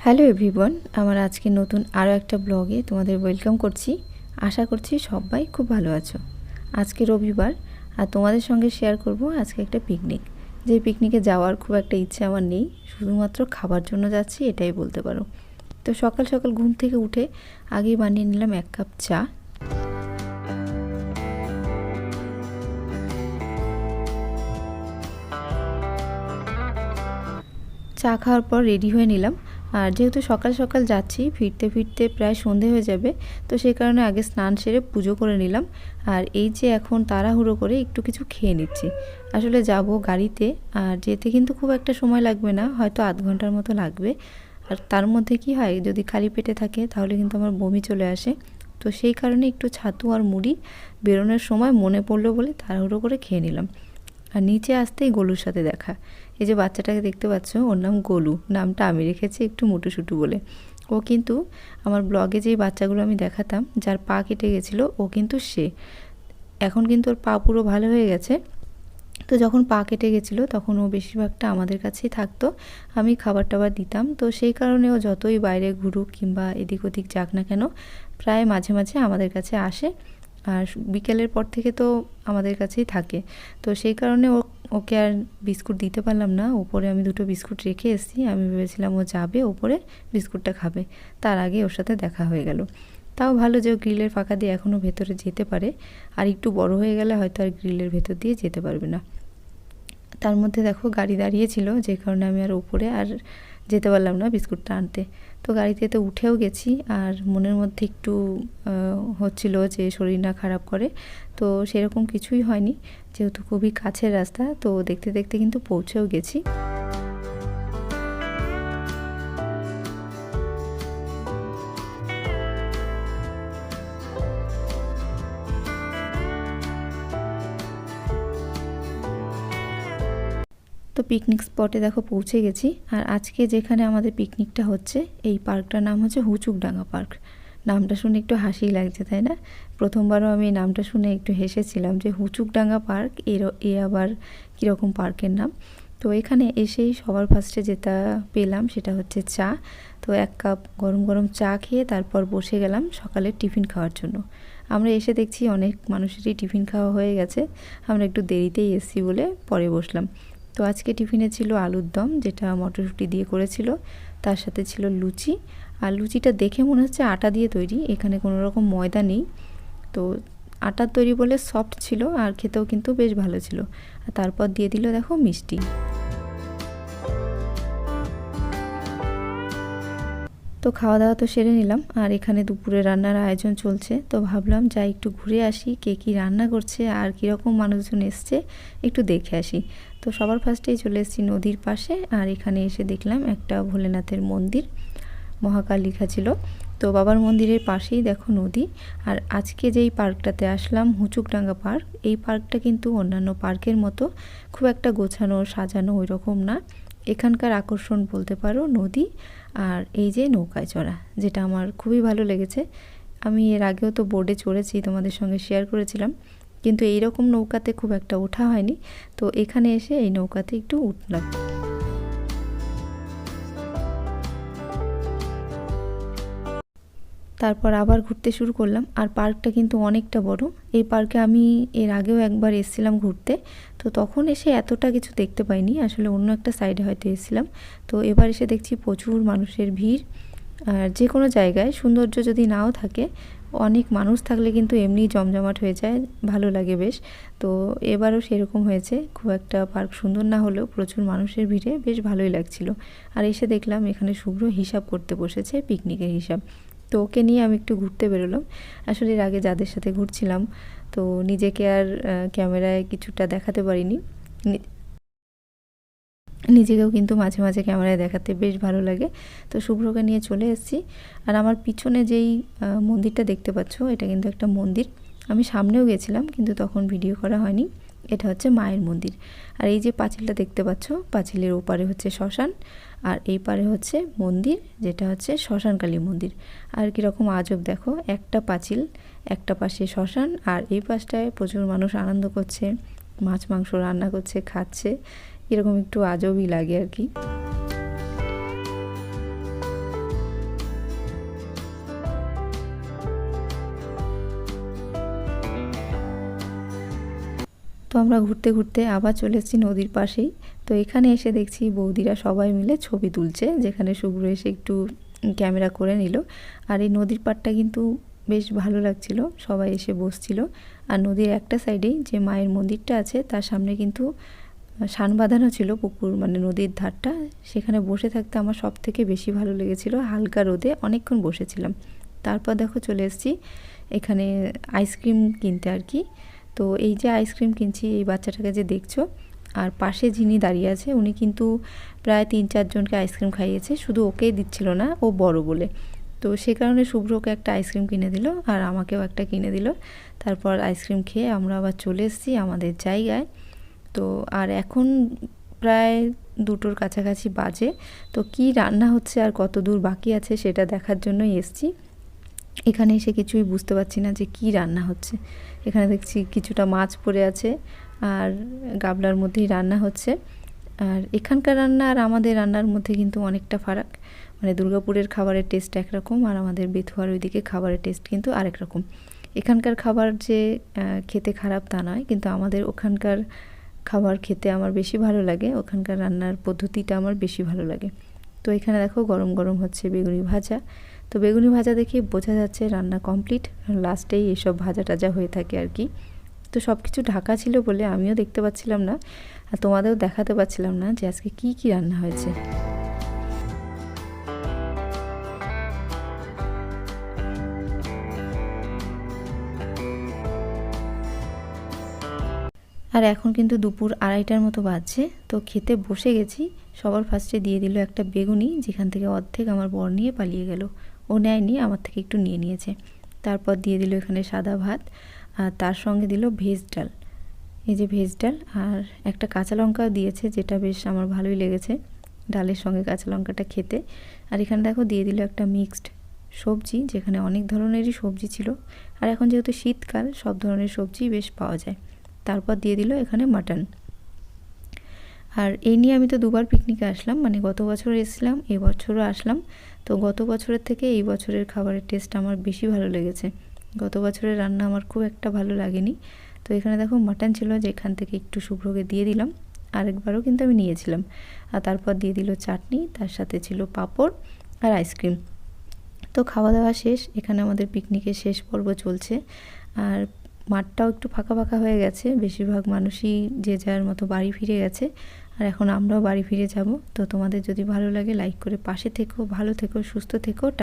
Hello everyone, আমার আজকে নতুন আরও একটা ব্লগে তোমাদের ওয়েলকাম করছি। আশা করছি সবাই খুব ভালো আছো। আজকে রবিবার আর তোমাদের সঙ্গে শেয়ার করব আজকে একটা পিকনিক। যে পিকনিকে যাওয়ার খুব একটা ইচ্ছে আমার নেই, শুধুমাত্র খাবার জন্য যাচ্ছি এটাই বলতে পারো। তো সকাল সকাল ঘুম থেকে উঠে আগেই বানিয়ে নিলাম 1 কাপ চা। চা খাওয়ার পর রেডি হয়ে নিলাম। আর যেহেতু সকাল সকাল যাচ্ছি, ফিরতে ফিরতে প্রায় সন্ধে হয়ে যাবে, তো সেই কারণে আগে স্নান সেরে পুজো করে নিলাম। আর এই যে এখন তাড়াহুড়ো করে একটু কিছু খেয়ে নিচ্ছি। আসলে যাব গাড়িতে, আর যেতে কিন্তু খুব একটা সময় লাগবে না, হয়তো আধ ঘন্টার মতো লাগবে। আর তার মধ্যে কি হয়, যদি খালি পেটে থাকে তাহলে কিন্তু আমার বমি চলে আসে। তো সেই কারণে একটু ছাতু আর মুড়ি বেরোনোর সময় মনে পড়লো বলে তাড়াহুড়ো করে খেয়ে নিলাম। আর নিচে আসতেই গোলুর সাথে দেখা। এই যে বাচ্চাটাকে দেখতে পাচ্ছ, ওর নাম গোলু, নামটা আমি রেখেছি একটু মুটুসুটু বলে। ও কিন্তু আমার ব্লগে যেই বাচ্চাগুলো আমি দেখাতাম যার পা কেটে গেছিলো, ও কিন্তু সে। এখন কিন্তু ওর পা পুরো ভালো হয়ে গেছে। তো যখন পা কেটে গেছিলো তখন ও বেশিরভাগটা আমাদের কাছেই থাকতো, আমি খাবার টাবার দিতাম। তো সেই কারণে ও যতই বাইরে ঘুরুক কিংবা এদিক ওদিক যাক না কেন, প্রায় মাঝে মাঝে আমাদের কাছে আসে। আর বিকেলের পর থেকে তো আমাদের কাছেই থাকে। তো সেই কারণে ওকে আর বিস্কুট দিতে পারলাম না। ওপরে আমি 2টো বিস্কুট রেখে এসেছি, আমি ভেবেছিলাম ও যাবে ওপরে বিস্কুটটা খাবে, তার আগে ওর সাথে দেখা হয়ে গেল। তাও ভালো যে ও গ্রিলের ফাঁকা দিয়ে এখনও ভেতরে যেতে পারে। আর একটু বড় হয়ে গেলে হয়তো আর গ্রিলের ভেতর দিয়ে যেতে পারবে না। তার মধ্যে দেখো গাড়ি দাঁড়িয়েছিল, যে কারণে আমি আর উপরে আর যেতে পারলাম না বিস্কুটটা আনতে। তো গাড়িতে তো উঠেও গেছি, আর মনের মধ্যে একটু হচ্ছিল যে শরীর না খারাপ করে। তো সেরকম কিছুই হয়নি, যেহেতু খুবই কাছের রাস্তা। তো দেখতে দেখতে কিন্তু পৌঁছেও গেছি। তো পিকনিক স্পটে দেখো পৌঁছে গেছি। আর আজকে যেখানে আমাদের পিকনিকটা হচ্ছে, এই পার্কটার নাম হচ্ছে হুচুকডাঙ্গা পার্ক। নামটা শুনে একটু হাসিই লাগছে, তাই না? প্রথমবারও আমি নামটা শুনে একটু হেসেছিলাম যে হুচুকডাঙ্গা পার্ক, এ আবার কীরকম পার্কের নাম। তো এখানে এসেই সবার ফার্স্টে যেটা পেলাম সেটা হচ্ছে চা। তো 1 কাপ গরম গরম চা খেয়ে তারপর বসে গেলাম সকালের টিফিন খাওয়ার জন্য। আমরা এসে দেখছি অনেক মানুষেরই টিফিন খাওয়া হয়ে গেছে, আমরা একটু দেরিতেই এসেছি বলে পরে বসলাম। তো আজকে টিফিনে ছিল আলুর দম, যেটা মটরশুঁটি দিয়ে করেছিল, তার সাথে ছিল লুচি। আর লুচিটা দেখে মনে হচ্ছে আটা দিয়ে তৈরি, এখানে কোনো রকম ময়দা নেই। তো আটার তৈরি বলে সফট ছিল, আর খেতেও কিন্তু বেশ ভালো ছিল। আর তারপর দিয়ে দিল দেখো মিষ্টি। তো খাওয়া দাওয়া তো সেরে নিলাম, আর এখানে দুপুরে রান্নার আয়োজন চলছে। তো ভাবলাম যাই একটু ঘুরে আসি, কে কী রান্না করছে আর কীরকম মানুষজন এসছে একটু দেখে আসি। তো সবার ফার্স্টেই চলে এসেছি নদীর পাশে, আর এখানে এসে দেখলাম একটা ভোলেনাথের মন্দির, মহাকাল লেখা ছিল। তো বাবার মন্দিরের পাশেই দেখো নদী। আর আজকে যেই পার্কটাতে আসলাম, হুচুকডাঙ্গা পার্ক, এই পার্কটা কিন্তু অন্যান্য পার্কের মতো খুব একটা গোছানো সাজানো ওই রকম না। এখানকার আকর্ষণ বলতে পারো নদী, আর এই যে নৌকায় চড়া, যেটা আমার খুবই ভালো লেগেছে। আমি এর আগেও তো বোর্ডে চড়েছি, তোমাদের সঙ্গে শেয়ার করেছিলাম, কিন্তু এই রকম নৌকাতে খুব একটা ওঠা হয়নি। তো এখানে এসে এই নৌকাতে একটু উঠলাম। তারপর আবার ঘুরতে শুরু করলাম। আর পার্কটা কিন্তু অনেকটা বড়। এই পার্কে আমি এর আগেও একবার এসেছিলাম ঘুরতে, তো তখন এসে এতটা কিছু দেখতে পাইনি, আসলে অন্য একটা সাইডে হয়তো এসেছিলাম। তো এবার এসে দেখছি প্রচুর মানুষের ভিড়। আর যে কোনো জায়গায় সৌন্দর্য যদি নাও থাকে, অনেক মানুষ থাকলে কিন্তু এমনিই জমজমাট হয়ে যায়, ভালো লাগে বেশ। তো এবারও সেরকম হয়েছে, খুব একটা পার্ক সুন্দর না হলেও প্রচুর মানুষের ভিড়ে বেশ ভালোই লাগছিল। আর এসে দেখলাম এখানে শুভ্র হিসাব করতে বসেছে, পিকনিকের হিসাব। তো ওকে নিয়ে আমি একটু ঘুরতে বেরোলাম। আসলে এর আগে যাদের সাথে ঘুরছিলাম, তো নিজেকে আর ক্যামেরায় কিছুটা দেখাতে পারিনি। নিজেকেও কিন্তু মাঝে মাঝে ক্যামেরায় দেখাতে বেশ ভালো লাগে। তো শুভ্রকে নিয়ে চলে এসেছি। আর আমার পিছনে যেই মন্দিরটা দেখতে পাচ্ছ, এটা কিন্তু একটা মন্দির। আমি সামনেও গেছিলাম, কিন্তু তখন ভিডিও করা হয়নি। এটা হচ্ছে মায়ের মন্দির। আর এই যে পাঁচিলটা দেখতে পাচ্ছ, পাঁচিলের ওপারে হচ্ছে শ্মশান, আর এই পারে হচ্ছে মন্দির, যেটা হচ্ছে শ্মশানকালী মন্দির। আর কীরকম আজব দেখো, একটা পাঁচিল, একটা পাশে শ্মশান, আর এই পাশটায় প্রচুর মানুষ আনন্দ করছে, মাছ মাংস রান্না করছে, খাচ্ছে। এরকম একটু আজবই লাগে আর কি। তো আমরা ঘুরতে ঘুরতে আবার চলে এসেছি নদীর পাশেই। তো এখানে এসে দেখছি বৌদিরা সবাই মিলে ছবি তুলছে, যেখানে শুভ্র এসে একটু ক্যামেরা করে নিল। আর এই নদীর পাড়টা কিন্তু বেশ ভালো লাগছিল, সবাই এসে বসছিল। আর নদীর একটা সাইডেই যে মায়ের মন্দিরটা আছে তার সামনে কিন্তু শান বাঁধানো ছিল পুকুর, মানে নদীর ধারটা। সেখানে বসে থাকতে আমার সব থেকে বেশি ভালো লেগেছিল, হালকা রোদে অনেকক্ষণ বসেছিলাম। তারপর দেখো চলে এসেছি এখানে আইসক্রিম কিনতে আর কি। তো এই যে আইসক্রিম কিনছি, এই বাচ্চাটাকে যে দেখছো, আর পাশে যিনি দাঁড়িয়ে আছে উনি কিন্তু প্রায় 3-4 জনকে আইসক্রিম খাইয়েছে, শুধু ওকেই দিচ্ছিল না, ও বড় বলে। তো সে কারণে শুভ্রকে একটা আইসক্রিম কিনে দিল আর আমাকেও একটা কিনে দিল। তারপর আইসক্রিম খেয়ে আমরা আবার চলে এসেছি আমাদের জায়গায়। তো আর এখন প্রায় 2টোর কাছাকাছি বাজে। তো কি রান্না হচ্ছে আর কত দূর বাকি আছে সেটা দেখার জন্যই এসেছি। এখানে এসে কিছুই বুঝতে পারছি না যে কি রান্না হচ্ছে। এখানে দেখছি কিছুটা মাছ পড়ে আছে আর গাবলার মধ্যেই রান্না হচ্ছে। আর এখানকার রান্না আর আমাদের রান্নার মধ্যে কিন্তু অনেকটা ফারাক, মানে দুর্গাপুরের খাবারের টেস্ট একরকম আর আমাদের বেথুয়ার ওইদিকে খাবারের টেস্ট কিন্তু আরেক রকম। এখানকার খাবার যে খেতে খারাপ তা নয়, কিন্তু আমাদের ওখানকার খাবার খেতে আমার বেশি ভালো লাগে, ওখানকার রান্নার পদ্ধতিটা আমার বেশি ভালো লাগে। তো এখানে দেখো গরম গরম হচ্ছে বেগুনি ভাজা। তো বেগুনি ভাজা দেখে বোঝা যাচ্ছে রান্না কমপ্লিট, লাস্টেই এসব ভাজা টাজা হয়ে থাকে আর কি। তো সব কিছু ঢাকা ছিল বলে আমিও দেখতে পাচ্ছিলাম না আর তোমাদেরও দেখাতে পাচ্ছিলাম না যে আজকে কি কি রান্না হয়েছে। আর এখন কিন্তু দুপুর 2:30টার মতো বাজছে। তো খেতে বসে গেছি। সবার ফার্স্টে দিয়ে দিল একটা বেগুনি, যেখান থেকে অর্ধেক আমার বর নিয়ে পালিয়ে গেল। ও নেয়নি, আমার থেকে একটু নিয়ে নিয়েছে। তারপর দিয়ে দিল এখানে সাদা ভাত আর তার সঙ্গে দিল ভেজ ডাল। এই যে ভেজ ডাল, আর একটা কাঁচা লঙ্কাও দিয়েছে, যেটা বেশ আমার ভালোই লেগেছে ডালের সঙ্গে কাঁচা লঙ্কাটা খেতে। আর এখানে দেখো দিয়ে দিল একটা মিক্সড সবজি, যেখানে অনেক ধরনেরই সবজি ছিল। আর এখন যেহেতু শীতকাল, সব ধরনের সবজি বেশ পাওয়া যায়। তারপর দিয়ে দিল এখানে মাটন। আর এই নিয়ে আমি তো 2বার পিকনিকে আসলাম, মানে গত বছর এসেছিলাম, এই বছরও আসলাম। তো গত বছরের থেকে এই বছরের খাবারের টেস্ট আমার বেশি ভালো লেগেছে। গত বছরের রান্না আমার খুব একটা ভালো লাগেনি। তো এখানে দেখো মাটন ছিল, যেখান থেকে একটু শুভ্রকে দিয়ে দিলাম, আরেকবারও কিন্তু আমি নিয়েছিলাম। আর তারপর দিয়ে দিল চাটনি, তার সাথে ছিল পাঁপড় আর আইসক্রিম। তো খাওয়া দাওয়া শেষ, এখানে আমাদের পিকনিকের শেষ পর্ব চলছে। আর মাঠটাও একটু ফাঁকা ফাঁকা হয়ে গেছে, বেশিরভাগ মানুষই যে যার মতো বাড়ি ফিরে গেছে। আর এখন আমরাও বাড়ি ফিরে যাব। তো তোমাদের যদি ভালো লাগে লাইক করে পাশে থেকো, ভালো থেকো, সুস্থ থেকো।